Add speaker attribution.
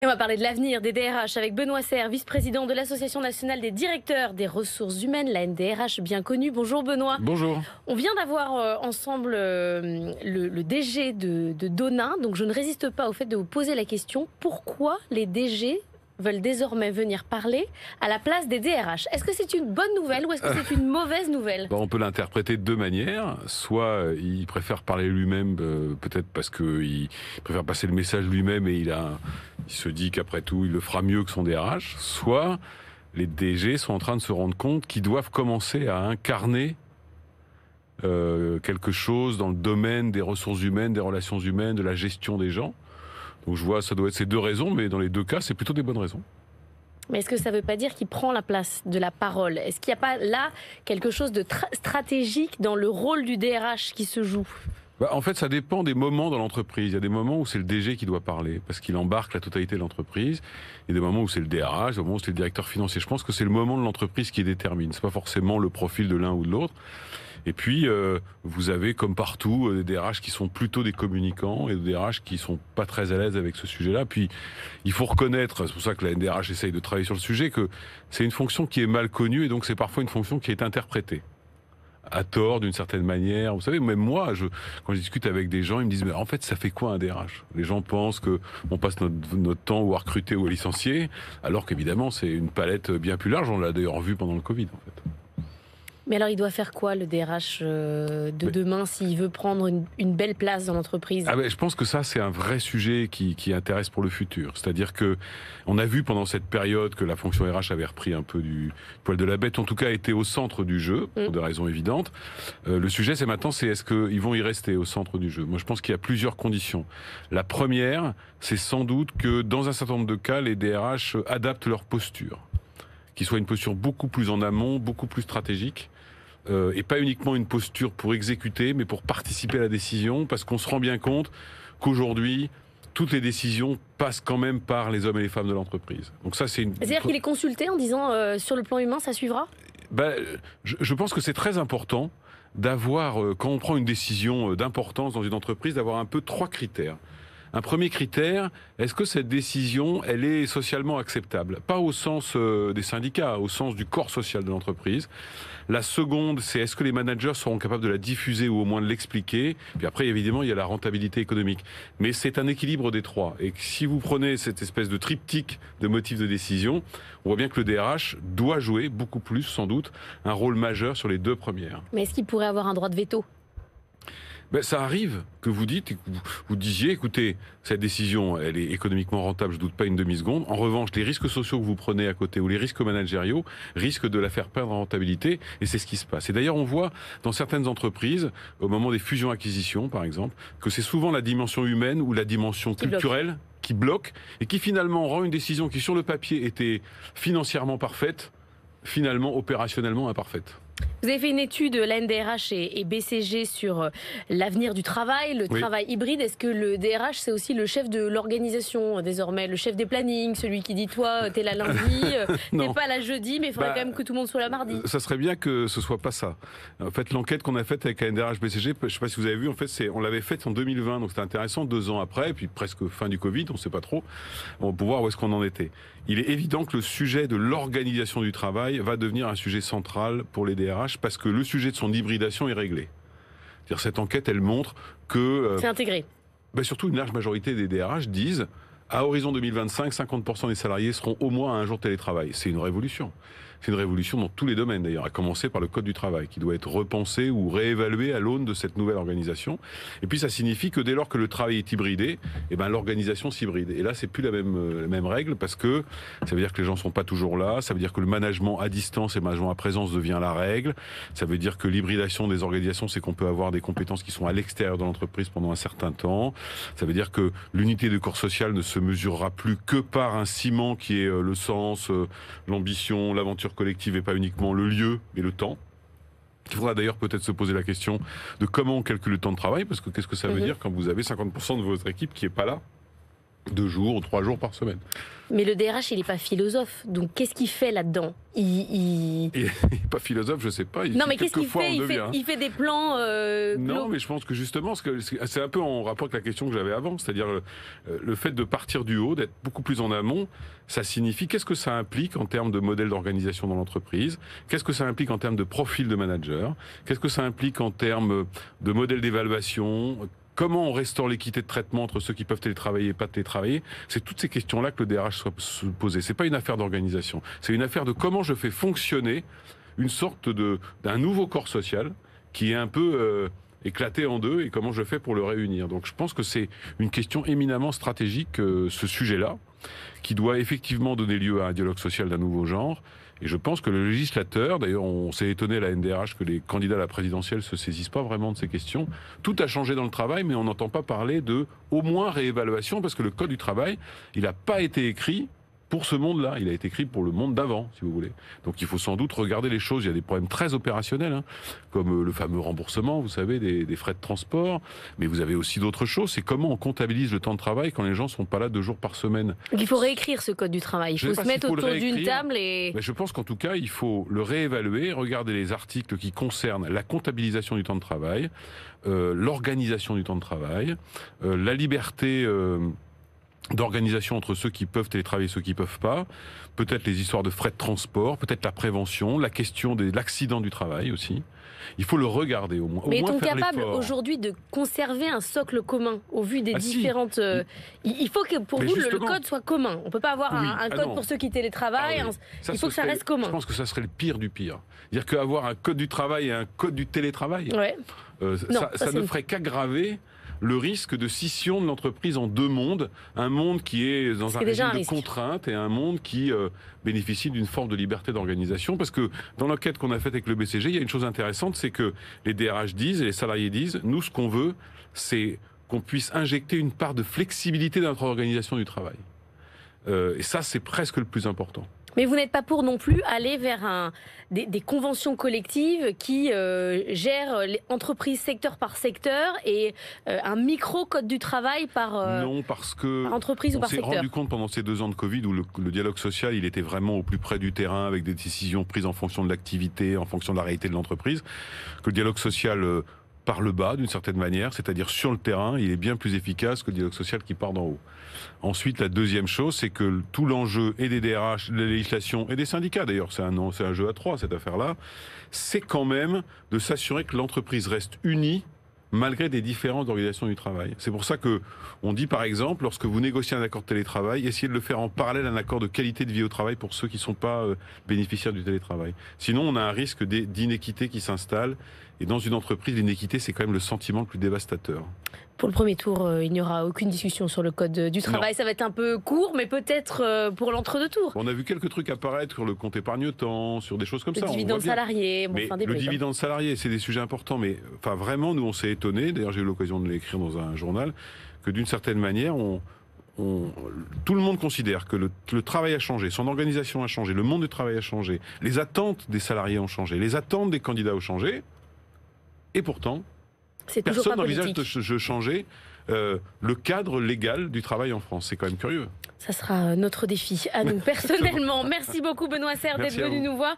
Speaker 1: Et on va parler de l'avenir des DRH avec Benoît Serre, vice-président de l'Association nationale des directeurs des ressources humaines, la NDRH bien connue. Bonjour Benoît.
Speaker 2: Bonjour.
Speaker 1: On vient d'avoir ensemble le DG de Donin, donc je ne résiste pas au fait de vous poser la question, pourquoi les DG veulent désormais venir parler à la place des DRH? Est-ce que c'est une bonne nouvelle ou est-ce que c'est une mauvaise nouvelle?
Speaker 2: On peut l'interpréter de deux manières. Soit il préfère parler lui-même, peut-être parce qu'il préfère passer le message lui-même et il se dit qu'après tout, il le fera mieux que son DRH. Soit les DG sont en train de se rendre compte qu'ils doivent commencer à incarner quelque chose dans le domaine des ressources humaines, des relations humaines, de la gestion des gens. Donc je vois, ça doit être ces deux raisons, mais dans les deux cas, c'est plutôt des bonnes raisons.
Speaker 1: Mais est-ce que ça ne veut pas dire qu'il prend la place de la parole? Est-ce qu'il n'y a pas là quelque chose de stratégique dans le rôle du DRH qui se joue?
Speaker 2: En fait, ça dépend des moments dans l'entreprise. Il y a des moments où c'est le DG qui doit parler, parce qu'il embarque la totalité de l'entreprise. Il y a des moments où c'est le DRH, des moments où c'est le directeur financier. Je pense que c'est le moment de l'entreprise qui détermine. C'est pas forcément le profil de l'un ou de l'autre. Et puis, vous avez, comme partout, des DRH qui sont plutôt des communicants et des DRH qui sont pas très à l'aise avec ce sujet-là. Puis, il faut reconnaître, c'est pour ça que la NDRH essaye de travailler sur le sujet, que c'est une fonction qui est mal connue et donc c'est parfois une fonction qui est interprétée à tort d'une certaine manière. Vous savez, même moi, quand je discute avec des gens, ils me disent, mais en fait, ça fait quoi un DRH? Les gens pensent qu'on passe notre temps à recruter ou à licencier, alors qu'évidemment, c'est une palette bien plus large. On l'a d'ailleurs vu pendant le Covid, en fait.
Speaker 1: Mais alors, il doit faire quoi, le DRH de demain, s'il veut prendre une belle place dans l'entreprise?
Speaker 2: Je pense que ça, c'est un vrai sujet qui intéresse pour le futur. C'est-à-dire que on a vu pendant cette période que la fonction RH avait repris un peu du poil de la bête, en tout cas était au centre du jeu, pour des raisons évidentes. Le sujet, c'est maintenant, est-ce qu'ils vont y rester au centre du jeu? Moi, je pense qu'il y a plusieurs conditions. La première, c'est sans doute que dans un certain nombre de cas, les DRH adaptent leur posture, qu'ils soient une posture beaucoup plus en amont, beaucoup plus stratégique. Et pas uniquement une posture pour exécuter, mais pour participer à la décision, parce qu'on se rend bien compte qu'aujourd'hui, toutes les décisions passent quand même par les hommes et les femmes de l'entreprise. Donc ça,
Speaker 1: C'est-à-dire qu'il est consulté en disant sur le plan humain, ça suivra?
Speaker 2: Je pense que c'est très important d'avoir, quand on prend une décision d'importance dans une entreprise, d'avoir un peu trois critères. Un premier critère, est-ce que cette décision, elle est socialement acceptable? Pas au sens des syndicats, au sens du corps social de l'entreprise. La seconde, c'est est-ce que les managers seront capables de la diffuser ou au moins de l'expliquer? Puis après, évidemment, il y a la rentabilité économique. Mais c'est un équilibre des trois. Et si vous prenez cette espèce de triptyque de motifs de décision, on voit bien que le DRH doit jouer beaucoup plus, sans doute, un rôle majeur sur les deux premières.
Speaker 1: Mais est-ce qu'il pourrait avoir un droit de veto?
Speaker 2: Ça arrive que vous disiez, écoutez, cette décision, elle est économiquement rentable, je doute pas une demi-seconde. En revanche, les risques sociaux que vous prenez à côté ou les risques managériaux risquent de la faire perdre en rentabilité, et c'est ce qui se passe. Et d'ailleurs, on voit dans certaines entreprises, au moment des fusions-acquisitions, par exemple, que c'est souvent la dimension humaine ou la dimension culturelle qui bloque et qui finalement rend une décision qui, sur le papier, était financièrement parfaite, finalement opérationnellement imparfaite.
Speaker 1: Vous avez fait une étude, la NDRH et BCG, sur l'avenir du travail, le travail hybride. Est-ce que le DRH, c'est aussi le chef de l'organisation désormais, le chef des plannings, celui qui dit, toi, t'es là lundi, t'es pas là jeudi, mais il faudrait quand même que tout le monde soit là mardi? Ça
Speaker 2: serait bien que ce soit pas ça. En fait, l'enquête qu'on a faite avec la NDRH BCG, je sais pas si vous avez vu, en fait, on l'avait faite en 2020, donc c'était intéressant, 2 ans après, et puis presque fin du Covid, on sait pas trop, pour voir où est-ce qu'on en était. Il est évident que le sujet de l'organisation du travail va devenir un sujet central pour les DRH, parce que le sujet de son hybridation est réglé. C'est-à-dire, cette enquête, elle montre que...
Speaker 1: c'est intégré.
Speaker 2: Surtout, une large majorité des DRH disent, à horizon 2025, 50% des salariés seront au moins à un jour de télétravail. C'est une révolution. C'est une révolution dans tous les domaines, d'ailleurs, à commencer par le Code du travail, qui doit être repensé ou réévalué à l'aune de cette nouvelle organisation. Et puis, ça signifie que dès lors que le travail est hybridé, l'organisation s'hybride. Et là, c'est plus la même règle, parce que ça veut dire que les gens sont pas toujours là, ça veut dire que le management à distance et le management à présence devient la règle, ça veut dire que l'hybridation des organisations, c'est qu'on peut avoir des compétences qui sont à l'extérieur de l'entreprise pendant un certain temps, ça veut dire que l'unité de corps social ne se mesurera plus que par un ciment qui est le sens, l'ambition, l'aventure collective et pas uniquement le lieu et le temps. Il faudra d'ailleurs peut-être se poser la question de comment on calcule le temps de travail, parce que qu'est-ce que ça veut dire quand vous avez 50% de votre équipe qui est pas là? 2 jours ou 3 jours par semaine.
Speaker 1: Mais le DRH, il n'est pas philosophe. Donc, qu'est-ce qu'il fait là-dedans?
Speaker 2: Il n'est pas philosophe, je ne sais pas.
Speaker 1: Non, mais qu'est-ce qu'il fait? Il fait des plans...
Speaker 2: Non, mais je pense que justement, c'est un peu en rapport avec la question que j'avais avant. C'est-à-dire le fait de partir du haut, d'être beaucoup plus en amont, ça signifie qu'est-ce que ça implique en termes de modèle d'organisation dans l'entreprise? Qu'est-ce que ça implique en termes de profil de manager? Qu'est-ce que ça implique en termes de modèle d'évaluation? Comment on restaure l'équité de traitement entre ceux qui peuvent télétravailler et pas télétravailler? C'est toutes ces questions-là que le DRH soit se poser. C'est pas une affaire d'organisation. C'est une affaire de comment je fais fonctionner une sorte d'un nouveau corps social qui est un peu éclaté en deux et comment je fais pour le réunir. Donc je pense que c'est une question éminemment stratégique, ce sujet-là, qui doit effectivement donner lieu à un dialogue social d'un nouveau genre. Et je pense que le législateur, d'ailleurs on s'est étonné à la NDRH que les candidats à la présidentielle se saisissent pas vraiment de ces questions. Tout a changé dans le travail, mais on n'entend pas parler de au moins réévaluation, parce que le code du travail, il n'a pas été écrit pour ce monde-là. Il a été écrit pour le monde d'avant, si vous voulez. Donc il faut sans doute regarder les choses. Il y a des problèmes très opérationnels, hein, comme le fameux remboursement, vous savez, des frais de transport. Mais vous avez aussi d'autres choses. C'est comment on comptabilise le temps de travail quand les gens ne sont pas là 2 jours par semaine.
Speaker 1: Donc il faut réécrire ce code du travail. Il faut se mettre autour d'une table et...
Speaker 2: Mais je pense qu'en tout cas, il faut le réévaluer, regarder les articles qui concernent la comptabilisation du temps de travail, l'organisation du temps de travail, la liberté... d'organisation entre ceux qui peuvent télétravailler et ceux qui peuvent pas, peut-être les histoires de frais de transport, peut-être la prévention, la question de l'accident du travail aussi. Il faut le regarder au moins.
Speaker 1: Mais est-on capable aujourd'hui de conserver un socle commun au vu des différentes... Il faut que pour vous le code soit commun. On ne peut pas avoir un code pour ceux qui télétravaillent. Il faut que ça reste commun.
Speaker 2: Je pense que ça serait le pire du pire. Dire qu'avoir un code du travail et un code du télétravail, ça ne ferait qu'aggraver le risque de scission de l'entreprise en 2 mondes, un monde qui est dans un régime de contrainte et un monde qui bénéficie d'une forme de liberté d'organisation. Parce que dans l'enquête qu'on a faite avec le BCG, il y a une chose intéressante, c'est que les DRH disent et les salariés disent, nous ce qu'on veut, c'est qu'on puisse injecter une part de flexibilité dans notre organisation du travail. Et ça, c'est presque le plus important.
Speaker 1: Mais vous n'êtes pas pour non plus aller vers des conventions collectives qui gèrent les entreprises secteur par secteur et un micro-code du travail par
Speaker 2: non, parce que
Speaker 1: par entreprise ou par secteur.
Speaker 2: On s'est rendu compte pendant ces 2 ans de Covid où le dialogue social, il était vraiment au plus près du terrain avec des décisions prises en fonction de l'activité, en fonction de la réalité de l'entreprise, que le dialogue social par le bas, d'une certaine manière, c'est-à-dire sur le terrain, il est bien plus efficace que le dialogue social qui part d'en haut. Ensuite, la deuxième chose, c'est que tout l'enjeu et des DRH, de la législation et des syndicats, d'ailleurs, c'est un jeu à 3, cette affaire-là, c'est quand même de s'assurer que l'entreprise reste unie malgré des différences d'organisation du travail. C'est pour ça que on dit, par exemple, lorsque vous négociez un accord de télétravail, essayez de le faire en parallèle à un accord de qualité de vie au travail pour ceux qui ne sont pas bénéficiaires du télétravail. Sinon, on a un risque d'inéquité qui s'installe. Et dans une entreprise, l'inéquité, c'est quand même le sentiment le plus dévastateur.
Speaker 1: Pour le premier tour, il n'y aura aucune discussion sur le code du travail. Non. Ça va être un peu court, mais peut-être pour l'entre-deux-tours.
Speaker 2: On a vu quelques trucs apparaître sur le compte épargne-temps, sur des choses comme ça.
Speaker 1: Le dividende salarié.
Speaker 2: Le dividende salarié, c'est des sujets importants. Mais enfin, vraiment, nous, on s'est étonnés. D'ailleurs, j'ai eu l'occasion de l'écrire dans un journal, que d'une certaine manière, tout le monde considère que le travail a changé, son organisation a changé, le monde du travail a changé, les attentes des salariés ont changé, les attentes des candidats ont changé. Et pourtant, personne n'envisage de changer le cadre légal du travail en France. C'est quand même curieux.
Speaker 1: Ça sera notre défi à nous personnellement. Merci beaucoup Benoît Serre d'être venu nous voir.